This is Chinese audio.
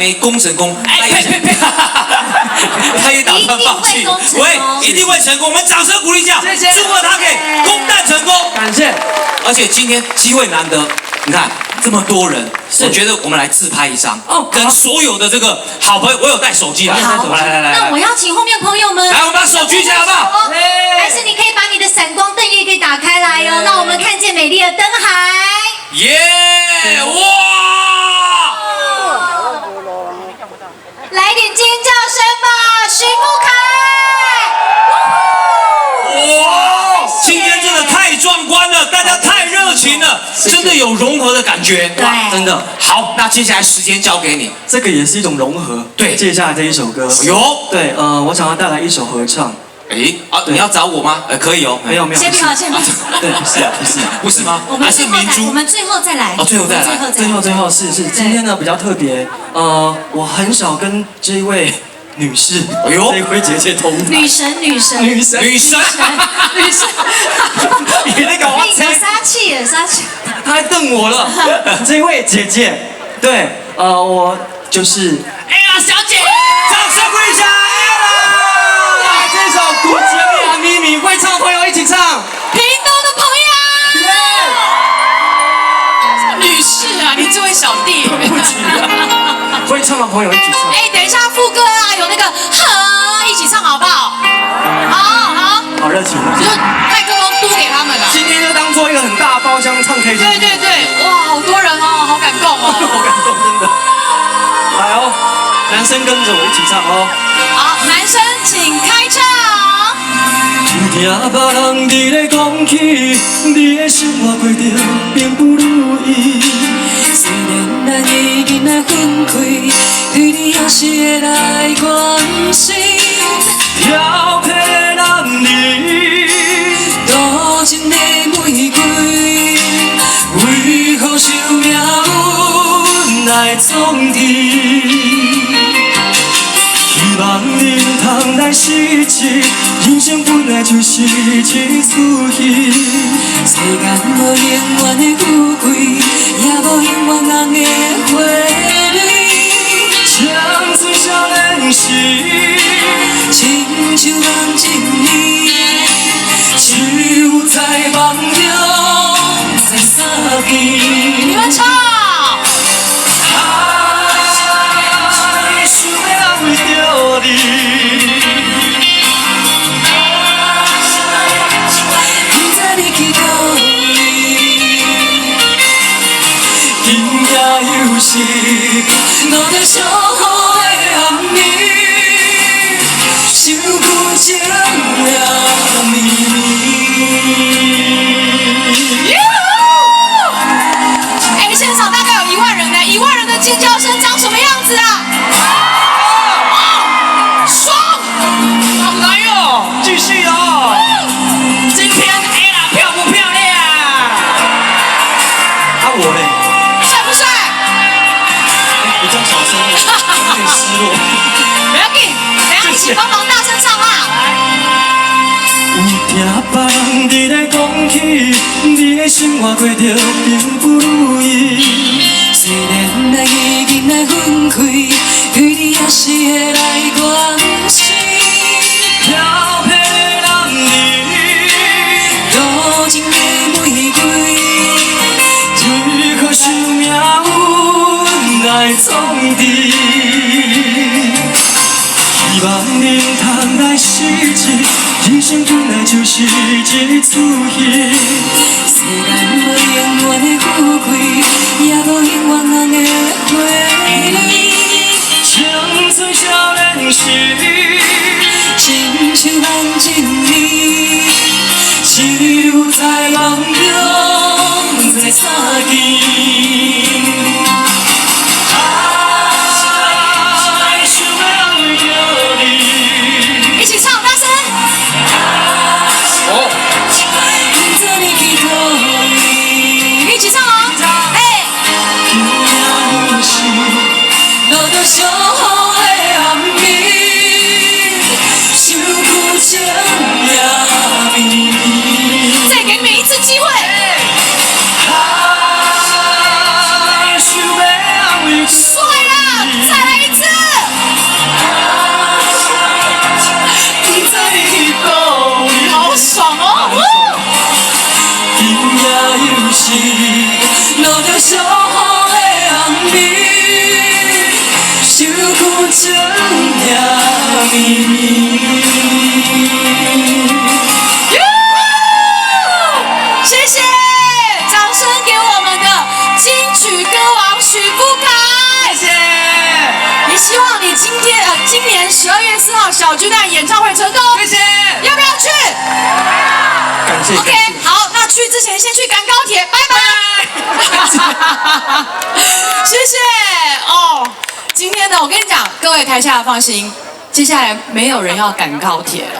没功成功，他也打算放弃。喂，一定会成功！我们掌声鼓励一下，祝贺他可以攻蛋成功。感谢。而且今天机会难得，你看这么多人，我觉得我们来自拍一张，跟所有的这个好朋友，我有带手机啊，来，那我邀请后面朋友们，来，我们把手举起来好不好？还是你可以把你的闪光灯也给打开来哦，让我们看见美丽的灯海。耶！哇！来点尖叫声吧，许富凯！哇！今天真的太壮观了，大家太热情了，真的有融合的感觉。对，真的好。那接下来时间交给你，这个也是一种融合。对，接下来这一首歌，对，我想要带来一首合唱。你要找我吗？可以哦。没有。先不要。对，不是吗？还是明珠？我们最后再来。最后是。今天呢比较特别，我很少跟这一位女士，这一位姐姐同台。女神。你那个有杀气。她还瞪我了。这一位姐姐，对，我就是Ella小姐，掌声鼓励一下。这首《古吉利亚咪咪》会唱的朋友一起唱。屏东的朋友，女士啊，你这位小弟，对不起会唱的朋友一起唱。等一下副歌啊，有那个一起唱好不好？好热情。就麦克风嘟给他们了。今天就当做一个很大包厢唱 KTV。对，哇，好多人哦，好感动哦。好感动，真的。来哦，男生跟着我一起唱哦。好，男生请开唱。有听别人伫咧讲起，你的生活过着并不如意。虽然咱已经来分开，对你还是会来关心。挑剔男儿，多情的玫瑰，为何受命运来创治？希望你通来实际，人生本来就是一出戏。世间无永远的富贵，也无永远人的花蕊。乡村少年时，亲像人一年，只有在梦中才相见。你们唱。想要安慰着你。不知你去倒位，今夜又是落着上雨的暗暝，想古情也绵绵。现场大概有1万人呢，1万人的尖叫声长什么样子啊？爽，好来哟！继续哦。今天 Ella 漂不漂亮？我嘞？帅不帅？比较小声，有点失落。不要紧，等下一起帮忙大声唱啊！有听别人伫咧讲起，你的生活过着并不如意。虽然咱已经来分开，对你还是会来关心。挑剔男儿，多情的玫瑰，为何受命运来创治？希望能通来实际，人生本来就是一出戏。世间无永远的富贵，也无永远人的花蕊。乡村少年时，亲像人一年，只有在梦中才相见。一起唱，大声！不知你去倒位，一起唱哦！今夜又是落着上雨的暗暝，你，受苦才疼你。谢谢，掌声给我们的金曲歌王许富凯。谢谢。也希望你今年12月4号小巨蛋演唱会成功。谢谢。要不要去感谢。 ？OK， 好，那去之前先去赶高铁，拜拜。谢谢哦。今天呢，我跟你讲，各位台下放心，接下来没有人要赶高铁了。